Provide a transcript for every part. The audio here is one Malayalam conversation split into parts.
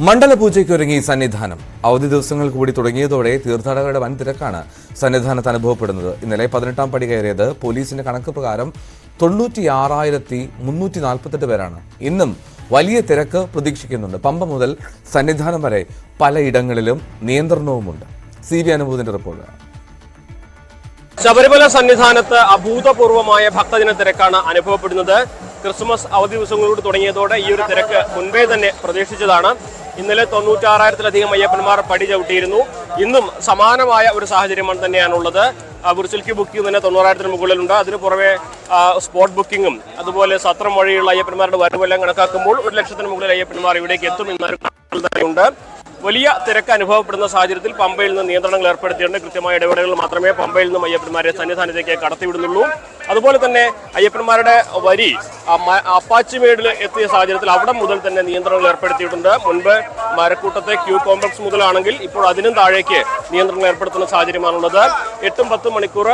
മണ്ഡലപൂജയ്ക്ക് ഒരുങ്ങി സന്നിധാനം. അവധി ദിവസങ്ങൾ കൂടി തുടങ്ങിയതോടെ തീർത്ഥാടകരുടെ വൻ തിരക്കാണ് സന്നിധാനത്ത് അനുഭവപ്പെടുന്നത്. ഇന്നലെ 18ാം പടി കയറിയത് പോലീസിന്റെ കണക്ക് പ്രകാരം 96,348 പേരാണ്. ഇന്നും വലിയ തിരക്ക് പ്രതീക്ഷിക്കുന്നുണ്ട്. പമ്പ മുതൽ സന്നിധാനം വരെ പലയിടങ്ങളിലും നിയന്ത്രണവുമുണ്ട്. CB അനുഭൂതിന്റെ റിപ്പോർട്ട്. ശബരിമല സന്നിധാനത്ത് അഭൂതപൂർവമായ ഭക്തജന തിരക്കാണ് അനുഭവപ്പെടുന്നത്. ക്രിസ്മസ് അവധി ദിവസങ്ങളോട് തുടങ്ങിയതോടെ ഈ ഒരു തിരക്ക് മുൻപേ തന്നെ പ്രതീക്ഷിച്ചതാണ്. ഇന്നലെ 96,000-ലധികം അയ്യപ്പന്മാർ പടി ചവിട്ടിയിരുന്നു. ഇന്നും സമാനമായ ഒരു സാഹചര്യമാണ് തന്നെയാണുള്ളത്. വിർച്വൽ ക്യൂ ബുക്കിംഗ് തന്നെ 90,000-ന് മുകളിലുണ്ട്. അതിന് പുറമെ സ്പോട്ട് ബുക്കിങ്ങും അതുപോലെ സത്രം വഴിയുള്ള അയ്യപ്പന്മാരുടെ വരവെല്ലാം കണക്കാക്കുമ്പോൾ 1,00,000-ന് മുകളിൽ അയ്യപ്പന്മാർ ഇവിടേക്ക് എത്തും എന്നൊരു തന്നെയുണ്ട്. വലിയ തിരക്ക് അനുഭവപ്പെടുന്ന സാഹചര്യത്തിൽ പമ്പയിൽ നിന്ന് നിയന്ത്രണങ്ങൾ ഏർപ്പെടുത്തിയിട്ടുണ്ട്. കൃത്യമായ ഇടപെടലുകൾ മാത്രമേ പമ്പയിൽ നിന്നും അയ്യപ്പന്മാരെ സന്നിധാനത്തേക്ക് കടത്തിവിടുന്നുള്ളൂ. അതുപോലെ തന്നെ അയ്യപ്പന്മാരുടെ വരി അപ്പാച്ചിമേടിൽ എത്തിയ സാഹചര്യത്തിൽ അവിടെ മുതൽ തന്നെ നിയന്ത്രണങ്ങൾ ഏർപ്പെടുത്തിയിട്ടുണ്ട്. മുൻപ് മരക്കൂട്ടത്തെ ക്യൂ കോംപ്ലക്സ് മുതലാണെങ്കിൽ ഇപ്പോൾ അതിനും താഴേക്ക് നിയന്ത്രണങ്ങൾ ഏർപ്പെടുത്തുന്ന സാഹചര്യമാണുള്ളത്. 8-10 മണിക്കൂർ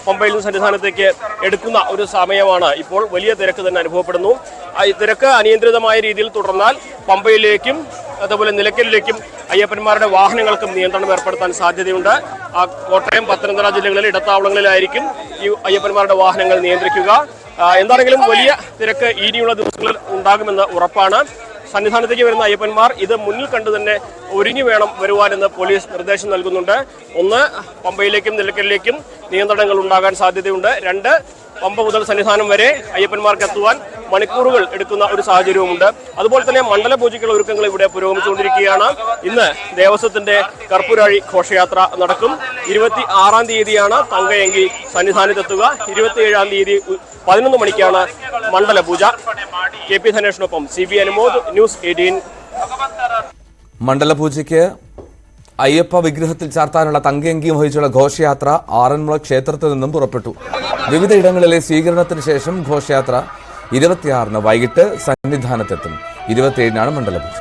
പമ്പയിൽ നിന്ന് സന്നിധാനത്തേക്ക് എടുക്കുന്ന ഒരു സമയമാണ് ഇപ്പോൾ. വലിയ തിരക്ക് തന്നെ അനുഭവപ്പെടുന്നു. തിരക്ക് അനിയന്ത്രിതമായ രീതിയിൽ തുടർന്നാൽ പമ്പയിലേക്കും അതുപോലെ നിലയ്ക്കലിലേക്കും അയ്യപ്പന്മാരുടെ വാഹനങ്ങൾക്കും നിയന്ത്രണം ഏർപ്പെടുത്താൻ സാധ്യതയുണ്ട്. കോട്ടയം, പത്തനംതിട്ട ജില്ലകളിലെ ഇടത്താവളങ്ങളിലായിരിക്കും ഈ അയ്യപ്പന്മാരുടെ വാഹനങ്ങൾ നിയന്ത്രിക്കുക. എന്താണെങ്കിലും വലിയ തിരക്ക് ഇനിയുള്ള ദിവസങ്ങളിൽ ഉണ്ടാകുമെന്ന് ഉറപ്പാണ്. സന്നിധാനത്തേക്ക് വരുന്ന അയ്യപ്പന്മാർ ഇത് മുന്നിൽ കണ്ടു തന്നെ ഒരുങ്ങി വേണം വരുവാനെന്ന് പോലീസ് നിർദ്ദേശം നൽകുന്നുണ്ട്. 1, പമ്പയിലേക്കും നിലയ്ക്കലിലേക്കും നിയന്ത്രണങ്ങൾ ഉണ്ടാകാൻ സാധ്യതയുണ്ട്. 2, പമ്പ മുതൽ സന്നിധാനം വരെ അയ്യപ്പന്മാർക്ക് എത്തുവാൻ മണിക്കൂറുകൾ എടുക്കുന്ന ഒരു സാഹചര്യവുമുണ്ട്. അതുപോലെ തന്നെ മണ്ഡലപൂജയ്ക്കുള്ള ഒരുക്കങ്ങൾ ഇവിടെ പുരോഗമിച്ചുകൊണ്ടിരിക്കുകയാണ്. ഇന്ന് ദേവസ്വത്തിന്റെ കർപ്പൂരാഴി ഘോഷയാത്ര നടക്കും. 26-ാം തീയതിയാണ് തങ്കയങ്കി സന്നിധാനത്തെത്തുക. 27-ാം തീയതി 11 മണിക്കാണ് മണ്ഡലപൂജ. KP ധനേഷിനൊപ്പം CB അനുമോദ്, ന്യൂസ് 18. മണ്ഡലപൂജയ്ക്ക് അയ്യപ്പ വിഗ്രഹത്തിൽ ചാർത്താനുള്ള തങ്കയങ്കിയും വഹിച്ചുള്ള ഘോഷയാത്ര ആറന്മുള ക്ഷേത്രത്തിൽ നിന്നും പുറപ്പെട്ടു. വിവിധ ഇടങ്ങളിലെ സ്വീകരണത്തിന് ശേഷം ഘോഷയാത്ര 26-ന് വൈകിട്ട് സന്നിധാനത്തെത്തും. 27-നാണ് മണ്ഡലപൂജ.